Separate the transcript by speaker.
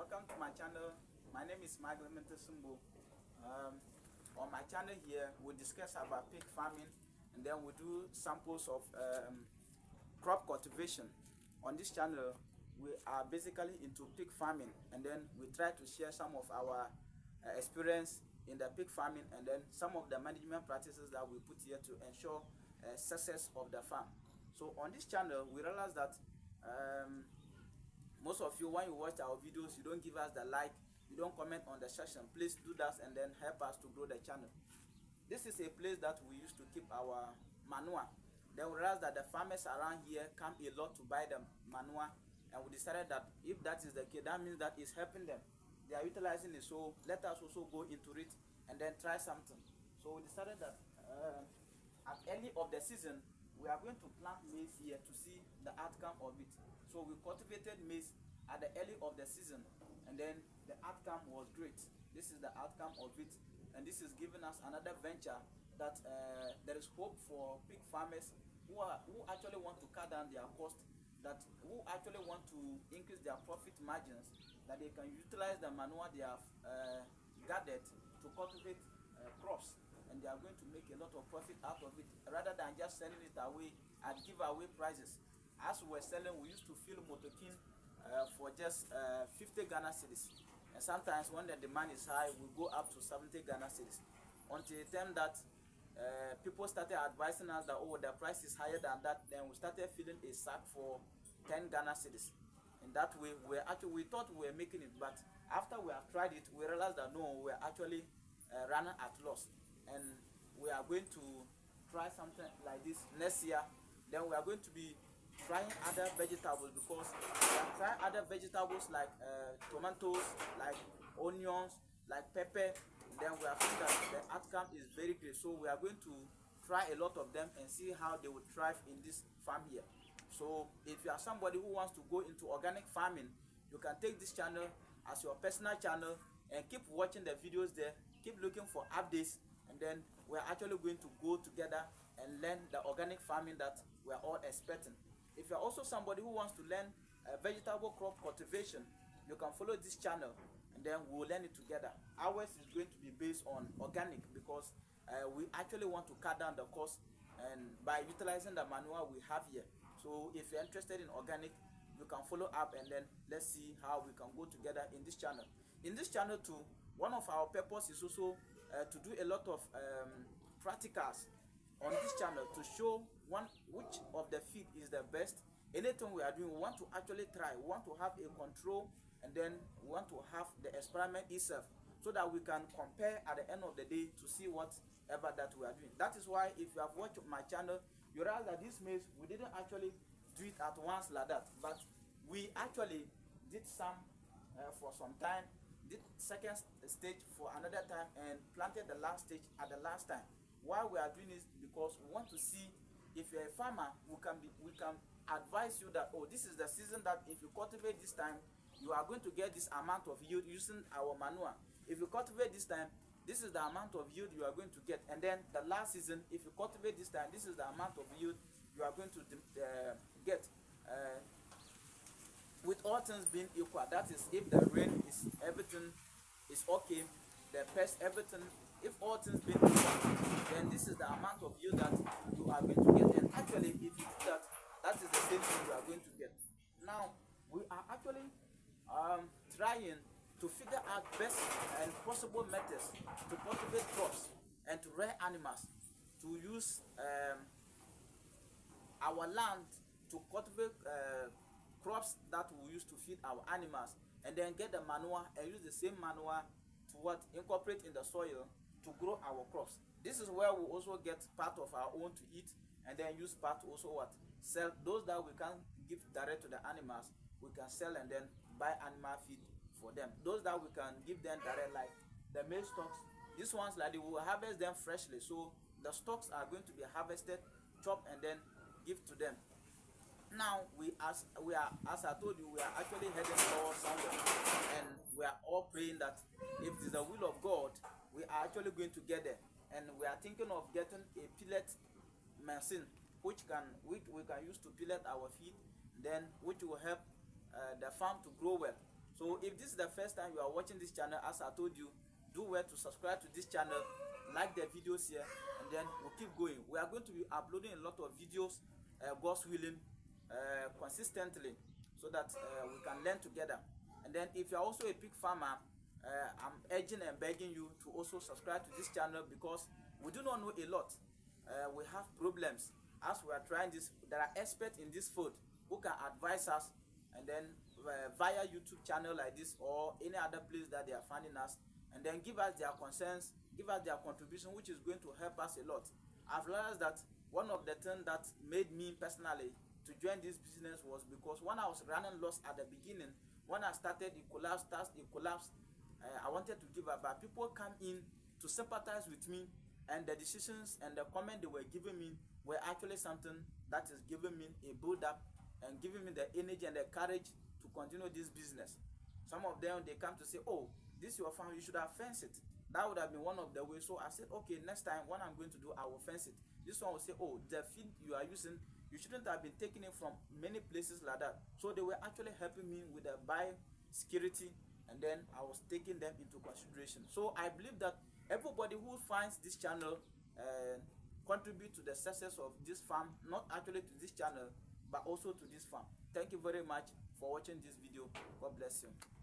Speaker 1: Welcome to my channel. My name is Michael Mentesumbo. On my channel here, we discuss about pig farming, and then we do samples of crop cultivation. On this channel, we are basically into pig farming, and then we try to share some of our experience in the pig farming, and then some of the management practices that we put here to ensure success of the farm. So on this channel, we realize that most of you, when you watch our videos, you don't give us the like, you don't comment on the section. Please do that and then help us to grow the channel. This is a place that we used to keep our manure. Then we realized that the farmers around here come a lot to buy the manure, and we decided that if that is the case, that means that it's helping them. They are utilizing it, so let us also go into it and then try something. So we decided that at early of the season, we are going to plant maize here to see the outcome of it. So we cultivated maize at the early of the season, and then the outcome was great. This is the outcome of it, and this is giving us another venture that there is hope for pig farmers who actually want to cut down their cost, that who actually want to increase their profit margins, that they can utilize the manure they have gathered to cultivate crops, and they are going to make a lot of profit out of it rather than just selling it away at giveaway prices. As we were selling, we used to fill motokin for just 50 Ghana cedis, and sometimes when the demand is high, we go up to 70 Ghana cedis, until the time that people started advising us that, oh, the price is higher than that. Then we started filling a sack for 10 Ghana cedis. In that way, we thought we were making it, but after we have tried it, we realized that no, we are actually running at loss, and we are going to try something like this next year. Then we are going to be trying other vegetables, because we are trying other vegetables like tomatoes, like onions, like pepper. Then we are seeing that the outcome is very great. So we are going to try a lot of them and see how they will thrive in this farm here. So if you are somebody who wants to go into organic farming, you can take this channel as your personal channel and keep watching the videos there, keep looking for updates, and then we're actually going to go together and learn the organic farming that we're all expecting. If you're also somebody who wants to learn vegetable crop cultivation, you can follow this channel, and then we'll learn it together. Ours is going to be based on organic, because we actually want to cut down the cost and by utilizing the manure we have here. So if you're interested in organic, you can follow up, and then let's see how we can go together in this channel. In this channel too, one of our purpose is also to do a lot of practicals on this channel to show which of the feed is the best. Anything we are doing, we want to actually try, we want to have a control, and then we want to have the experiment itself, so that we can compare at the end of the day to see whatever that we are doing. That is why if you have watched my channel, you realize that this maize, we didn't actually do it at once like that, but we actually did some for some time, did second stage for another time, and planted the last stage at the last time. Why we are doing this? Because we want to see, if you're a farmer, we can advise you that, oh, this is the season that if you cultivate this time, you are going to get this amount of yield using our manure. If you cultivate this time, this is the amount of yield you are going to get. And then the last season, if you cultivate this time, this is the amount of yield you are going to get. With all things being equal, that is, if the rain is, everything is okay, the pest, everything, if all things being equal, then this is the amount of yield that you are going to get. And actually, if you do that, that is the same thing you are going to get. Now, we are actually trying to figure out best and possible methods to cultivate crops and to rear animals, to use our land to cultivate crops that we use to feed our animals, and then get the manure and use the same manure to incorporate in the soil to grow our crops. This is where we also get part of our own to eat, and then use part also sell. Those that we can give direct to the animals, we can sell and then buy animal feed for them. Those that we can give them direct, like the maize stalks, these ones, like, we will harvest them freshly, so the stalks are going to be harvested, chopped, and then give to them. Now, as I told you, we are actually heading towards somewhere, and we are all praying that if it is the will of God, we are actually going to get there. And we are thinking of getting a pellet machine, which we can use to pellet our feed, then which will help the farm to grow well. So if this is the first time you are watching this channel, as I told you, do well to subscribe to this channel, like the videos here, and then we'll keep going. We are going to be uploading a lot of videos, God's willing, consistently, so that we can learn together. And then if you are also a pig farmer, I'm urging and begging you to also subscribe to this channel, because we do not know a lot. We have problems as we are trying this. There are experts in this field who can advise us, and then via YouTube channel like this or any other place that they are finding us, and then give us their concerns, give us their contribution, which is going to help us a lot. I've realized that one of the things that made me personally to join this business was because when I was running loss at the beginning, when I started, it collapsed. I wanted to give up, but people come in to sympathize with me, and the decisions and the comment they were giving me were actually something that is giving me a build up and giving me the energy and the courage to continue this business. Some of them, they come to say, oh, this your farm, you should have fenced it. That would have been one of the ways. So I said, okay, next time when I'm going to do, I will fence it. This one will say, oh, the feed you are using, you shouldn't have been taking it from many places like that. So they were actually helping me with the biosecurity, and then I was taking them into consideration. So I believe that everybody who finds this channel contribute to the success of this farm, not actually to this channel, but also to this farm. Thank you very much for watching this video. God bless you.